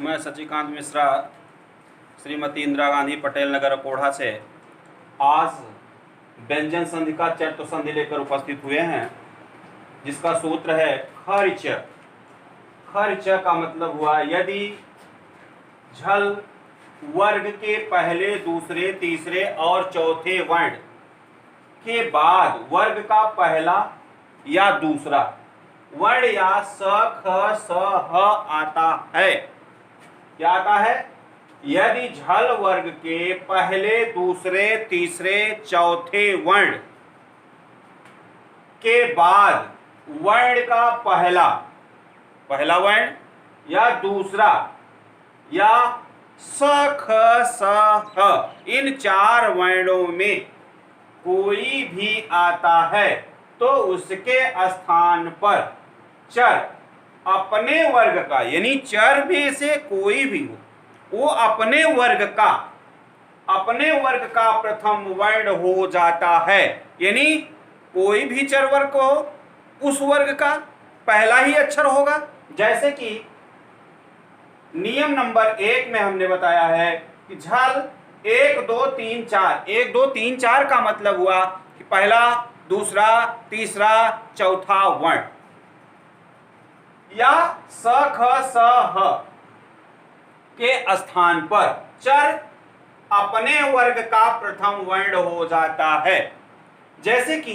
मैं सचिकांत मिश्रा श्रीमती इंदिरा गांधी पटेल नगर कोढ़ा से आज व्यंजन संधि का चर्त संधि लेकर उपस्थित हुए हैं, जिसका सूत्र है खर्च। खर्च का मतलब हुआ यदि झल वर्ग के पहले, दूसरे, तीसरे और चौथे वर्ण के बाद वर्ग का पहला या दूसरा वर्ण या स, ख, स, ह आता है। क्या आता है? यदि झल वर्ग के पहले, दूसरे, तीसरे, चौथे वर्ण के बाद वर्ण का पहला वर्ण या दूसरा या स, ख, स, ह इन चार वर्णों में कोई भी आता है तो उसके स्थान पर चर अपने वर्ग का, यानी चर में से कोई भी हो, वो अपने वर्ग का प्रथम वर्ण हो जाता है। यानी कोई भी चर वर्ग को उस वर्ग का पहला ही अक्षर होगा। जैसे कि नियम नंबर 1 में हमने बताया है कि झल 1 2 3 4, 1 2 3 4 का मतलब हुआ कि पहला, दूसरा, तीसरा, चौथा वर्ण या स, ख, स, ह के स्थान पर चर अपने वर्ग का प्रथम वर्ण हो जाता है। जैसे कि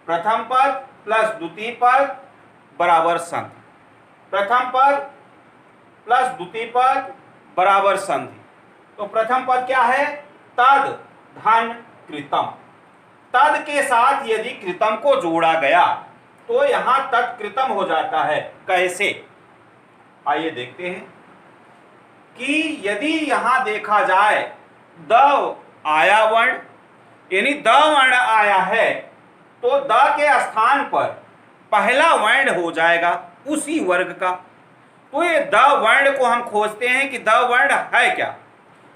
प्रथम पद प्लस द्वितीय पद बराबर संधि, प्रथम पद प्लस द्वितीय पद बराबर संधि। तो प्रथम पद क्या है? तद धन कृतम। तद के साथ यदि कृतम को जोड़ा गया तो यहां तत्कृतम हो जाता है। कैसे? आइए देखते हैं कि यदि यहां देखा जाए द आया वर्ण, यानी द वर्ण आया है तो द के स्थान पर पहला वर्ण हो जाएगा उसी वर्ग का। तो ये द वर्ण को हम खोजते हैं कि द वर्ण है क्या,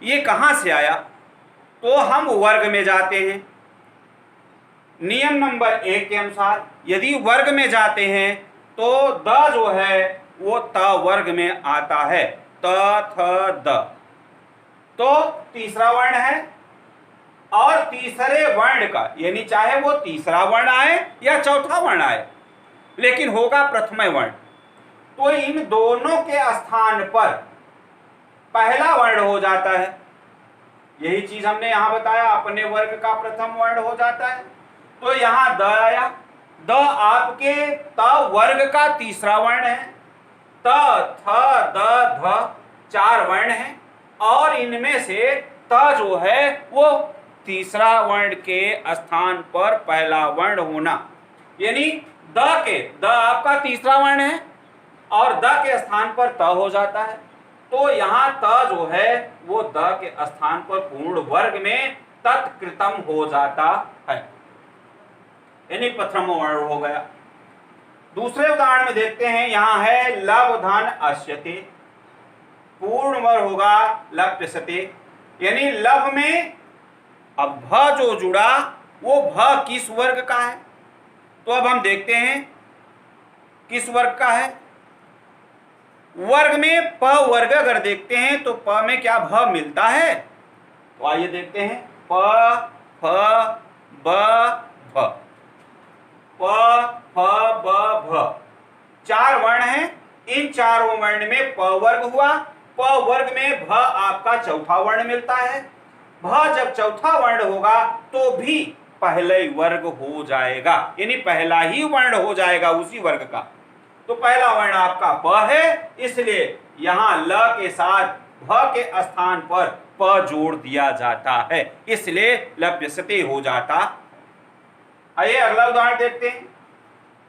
ये कहां से आया। तो हम वर्ग में जाते हैं। नियम नंबर 1 के अनुसार यदि वर्ग में जाते हैं तो द जो है वो त वर्ग में आता है। त, थ, द तो तीसरा वर्ण है और तीसरे वर्ण का, यानी चाहे वो तीसरा वर्ण आए या चौथा वर्ण आए, लेकिन होगा प्रथम वर्ण। तो इन दोनों के स्थान पर पहला वर्ण हो जाता है। यही चीज हमने यहां बताया, अपने वर्ग का प्रथम वर्ण हो जाता है। तो यहां द आया। द आपके त वर्ग का तीसरा वर्ण है। त, थ, द, ध चार वर्ण हैं और इनमें से त जो है वो तीसरा वर्ण के स्थान पर पहला वर्ण होना, यानी द आपका तीसरा वर्ण है और द के स्थान पर त हो जाता है। तो यहां त जो है वो द के स्थान पर पूर्ण वर्ग में तत्कृतम हो जाता है, यानी प्रथम वर्ण हो गया। दूसरे उदाहरण में देखते हैं। यहां है लव धन अस्यते, पूर्ण वर्ग होगा लप्यसते, यानी लव में अब भ जो जुड़ा वो भ किस वर्ग का है। तो अब हम देखते हैं किस वर्ग का है। वर्ग में प वर्ग अगर देखते हैं तो प में क्या भ मिलता है। तो आइए देखते हैं। प, फ, ब, भ, प, फ, ब, भ चार वर्ण हैं। इन चारों वर्ण में प वर्ग हुआ। प वर्ग में भ आपका चौथा वर्ण मिलता है। भ जब चौथा वर्ण होगा तो भी पहले वर्ग हो जाएगा, यानी पहला ही वर्ण हो जाएगा उसी वर्ग का। तो पहला वर्ण आपका प है, इसलिए यहां ल के साथ भ के स्थान पर प जोड़ दिया जाता है, इसलिए लप्यसते हो जाता। आइए अगला उदाहरण देखते हैं।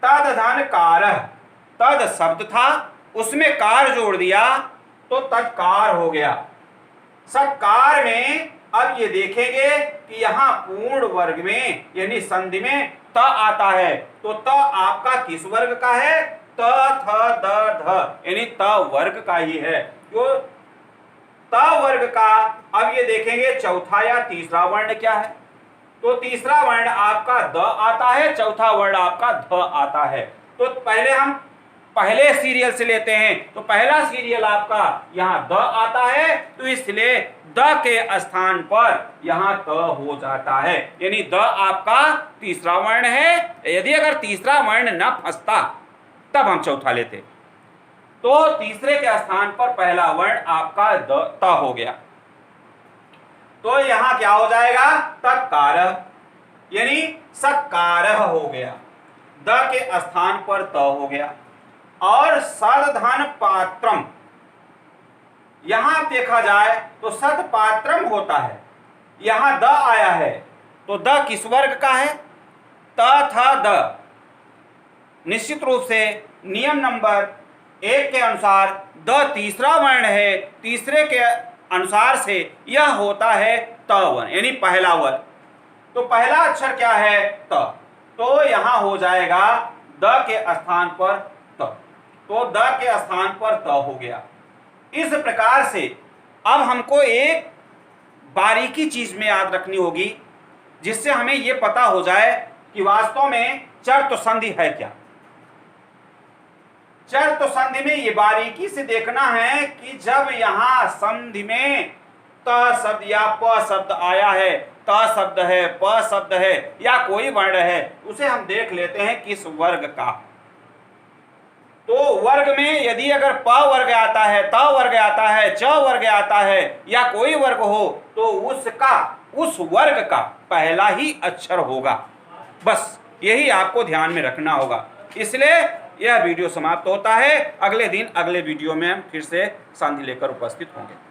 तद धन कारः, तद शब्द था उसमें कार जोड़ दिया तो तत्कार हो गया। सत्कार में अब ये देखेंगे कि यहां पूर्ण वर्ग में यानी संधि में त आता है। तो त आपका किस वर्ग का है? त, थ, द, ध, यानी त वर्ग का ही है। तो त वर्ग का अब ये देखेंगे चौथा या तीसरा वर्ण क्या है। तो तीसरा वर्ण आपका द आता है, चौथा वर्ण आपका ध आता है। तो पहले हम पहले सीरियल से लेते हैं तो पहला सीरियल आपका यहाँ द आता है, तो इसलिए द के स्थान पर यहाँ त हो जाता है, यानी द आपका तीसरा वर्ण है। यदि अगर तीसरा वर्ण न फंसता तब हम चौथा लेते, तो तीसरे के स्थान पर पहला वर्ण आपका त हो गया, तो यहां क्या हो जाएगा, तत्कार, यानी सकार हो गया, द के स्थान पर त हो गया। और सदधन पात्रम, यहां देखा जाए तो सदपात्रम होता है, यहां द आया है, तो द किस वर्ग का है, त था द। निश्चित रूप से नियम नंबर 1 के अनुसार द तीसरा वर्ण है, तीसरे के अनुसार से यह होता है त वर्ण, यानी पहला वर्ण। तो पहला अक्षर क्या है, त, तो यहां हो जाएगा द के स्थान पर त, तो द के स्थान पर त हो गया। इस प्रकार से अब हमको एक बारीकी चीज में याद रखनी होगी, जिससे हमें यह पता हो जाए कि वास्तव में चर्त संधि है क्या। चर्त संधि में ये बारीकी से देखना है कि जब यहां संधि में त शब्द या प शब्द आया है, त शब्द है, प शब्द है या कोई वर्ण है, उसे हम देख लेते हैं किस वर्ग का। तो वर्ग में यदि अगर प वर्ग आता है, त वर्ग आता है, च वर्ग आता है या कोई वर्ग हो, तो उसका उस वर्ग का पहला ही अक्षर होगा। बस यही आपको ध्यान में रखना होगा। इसलिए यह वीडियो समाप्त होता है। अगले दिन अगले वीडियो में हम फिर से संधि लेकर उपस्थित होंगे।